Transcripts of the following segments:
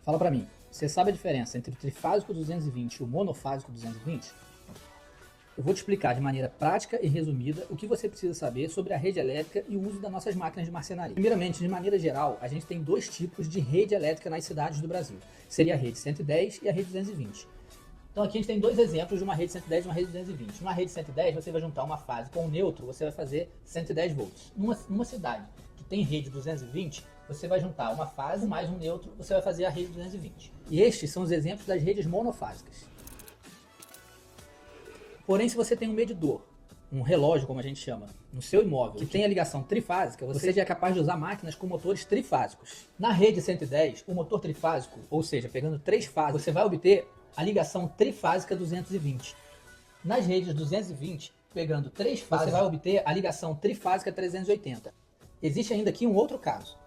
Fala pra mim, você sabe a diferença entre o trifásico 220 e o monofásico 220? Eu vou te explicar de maneira prática e resumida o que você precisa saber sobre a rede elétrica e o uso das nossas máquinas de marcenaria. Primeiramente, de maneira geral, a gente tem dois tipos de rede elétrica nas cidades do Brasil. Seria a rede 110 e a rede 220. Então aqui a gente tem dois exemplos de uma rede 110 e uma rede 220. Numa rede 110 você vai juntar uma fase com o neutro, você vai fazer 110 volts. Numa cidade que tem rede 220, você vai juntar uma fase mais um neutro, você vai fazer a rede 220. E estes são os exemplos das redes monofásicas. Porém, se você tem um medidor, um relógio como a gente chama, no seu imóvel, que tem a ligação trifásica, você já é capaz de usar máquinas com motores trifásicos. Na rede 110, o motor trifásico, ou seja, pegando três fases, você vai obter a ligação trifásica 220. Nas redes 220, pegando três fases, você vai obter a ligação trifásica 380. Existe ainda aqui um outro caso.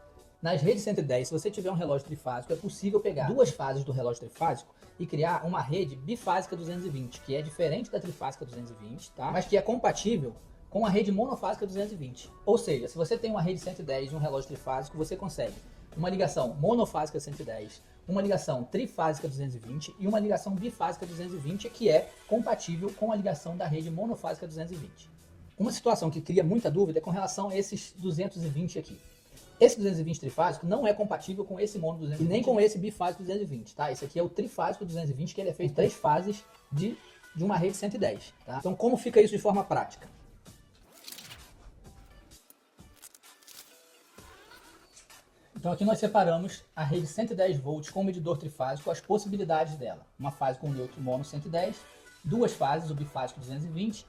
Nas redes 110, se você tiver um relógio trifásico, é possível pegar duas fases do relógio trifásico e criar uma rede bifásica 220, que é diferente da trifásica 220, tá? Mas que é compatível com a rede monofásica 220. Ou seja, se você tem uma rede 110 e um relógio trifásico, você consegue uma ligação monofásica 110, uma ligação trifásica 220 e uma ligação bifásica 220, que é compatível com a ligação da rede monofásica 220. Uma situação que cria muita dúvida é com relação a esses 220 aqui. Esse 220 trifásico não é compatível com esse mono 220 e nem com esse bifásico 220, tá? Esse aqui é o trifásico 220, que ele é feito em três fases de uma rede 110, tá? Então como fica isso de forma prática? Então aqui nós separamos a rede 110 volts com medidor trifásico, as possibilidades dela. Uma fase com neutro mono 110, duas fases, o bifásico 220,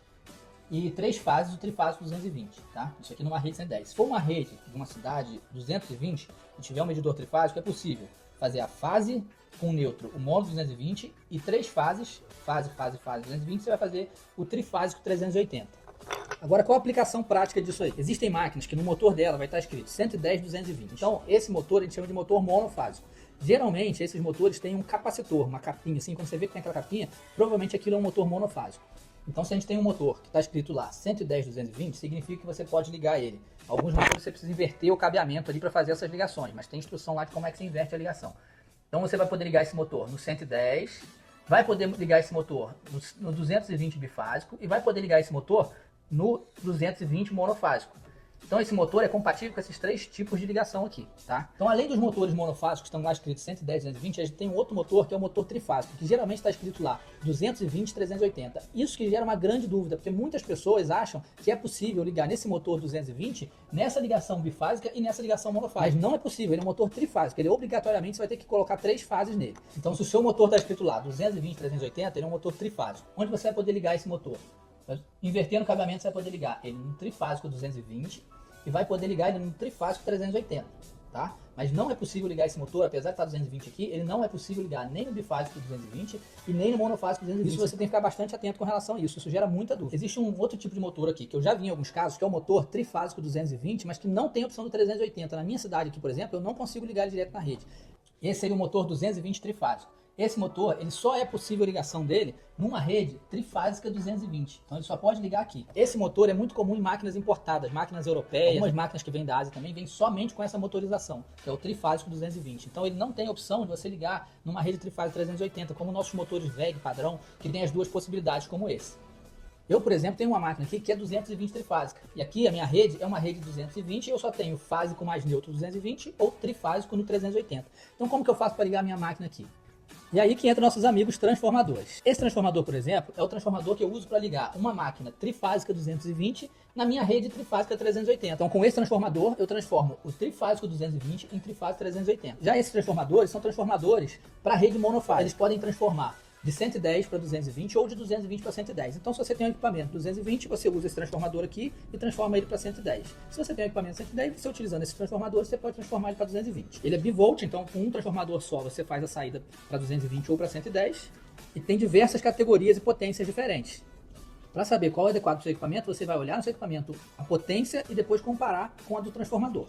e três fases do trifásico 220, tá? Isso aqui numa rede 110. Se for uma rede de uma cidade 220 e tiver um medidor trifásico, é possível fazer a fase com neutro, o mono 220 e três fases, fase 220, você vai fazer o trifásico 380. Agora, qual a aplicação prática disso aí? Existem máquinas que no motor dela vai estar escrito 110, 220. Então, esse motor a gente chama de motor monofásico. Geralmente, esses motores têm um capacitor, uma capinha, assim, quando você vê que tem aquela capinha, provavelmente aquilo é um motor monofásico. Então, se a gente tem um motor que está escrito lá 110, 220, significa que você pode ligar ele. Alguns motores você precisa inverter o cabeamento ali para fazer essas ligações, mas tem instrução lá de como é que você inverte a ligação. Então, você vai poder ligar esse motor no 110, vai poder ligar esse motor no 220 bifásico e vai poder ligar esse motor no 220 monofásico. Então esse motor é compatível com esses três tipos de ligação aqui, tá? Então além dos motores monofásicos que estão lá escritos 110 e 220, a gente tem um outro motor que é o motor trifásico, que geralmente está escrito lá 220 e 380. Isso que gera uma grande dúvida, porque muitas pessoas acham que é possível ligar nesse motor 220 nessa ligação bifásica e nessa ligação monofásica. Mas não é possível, ele é um motor trifásico, ele obrigatoriamente você vai ter que colocar três fases nele. Então se o seu motor está escrito lá 220 e 380, ele é um motor trifásico. Onde você vai poder ligar esse motor? Invertendo o cabeamento, você vai poder ligar ele no trifásico 220 e vai poder ligar ele no trifásico 380, tá? Mas não é possível ligar esse motor, apesar de estar 220 aqui, ele não é possível ligar nem no bifásico 220 e nem no monofásico 220. Isso você tem que ficar bastante atento com relação a isso, isso gera muita dúvida. Existe um outro tipo de motor aqui, que eu já vi em alguns casos, que é o motor trifásico 220, mas que não tem a opção do 380. Na minha cidade aqui, por exemplo, eu não consigo ligar ele direto na rede. Esse seria o motor 220 trifásico. Esse motor, ele só é possível a ligação dele numa rede trifásica 220. Então ele só pode ligar aqui. Esse motor é muito comum em máquinas importadas, máquinas europeias, algumas máquinas que vêm da Ásia também, vêm somente com essa motorização, que é o trifásico 220. Então ele não tem a opção de você ligar numa rede trifásica 380, como nossos motores VEG padrão, que tem as duas possibilidades como esse. Eu, por exemplo, tenho uma máquina aqui que é 220 trifásica. E aqui a minha rede é uma rede 220 e eu só tenho fásico mais neutro 220 ou trifásico no 380. Então como que eu faço para ligar a minha máquina aqui? E aí que entram nossos amigos transformadores. Esse transformador, por exemplo, é o transformador que eu uso para ligar uma máquina trifásica 220 na minha rede trifásica 380. Então, com esse transformador, eu transformo o trifásico 220 em trifásico 380. Já esses transformadores são transformadores para rede monofásica. Eles podem transformar de 110 para 220 ou de 220 para 110. Então, se você tem um equipamento 220, você usa esse transformador aqui e transforma ele para 110. Se você tem um equipamento 110, você utilizando esse transformador, você pode transformar ele para 220. Ele é bivolt, então com um transformador só você faz a saída para 220 ou para 110 e tem diversas categorias e potências diferentes. Para saber qual é adequado para o seu equipamento, você vai olhar no seu equipamento a potência e depois comparar com a do transformador.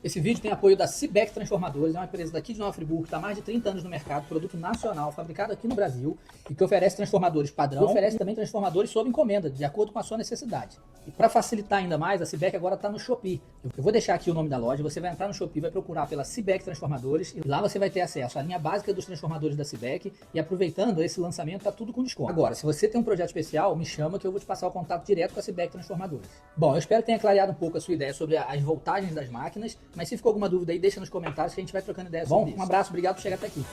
Esse vídeo tem apoio da Cibec Transformadores, é uma empresa daqui de Nova Friburgo que está há mais de 30 anos no mercado, produto nacional, fabricado aqui no Brasil e que oferece transformadores padrão, oferece também transformadores sob encomenda, de acordo com a sua necessidade. E para facilitar ainda mais, a Cibec agora está no Shopee. Eu vou deixar aqui o nome da loja, você vai entrar no Shopee, vai procurar pela Cibec Transformadores e lá você vai ter acesso à linha básica dos transformadores da Cibec e aproveitando esse lançamento, está tudo com desconto. Agora, se você tem um projeto especial, me chama que eu vou te passar o contato direto com a Cibec Transformadores. Bom, eu espero que tenha clareado um pouco a sua ideia sobre as voltagens das máquinas, mas se ficou alguma dúvida aí, deixa nos comentários que a gente vai trocando ideias sobre isso. Um abraço, obrigado por chegar até aqui.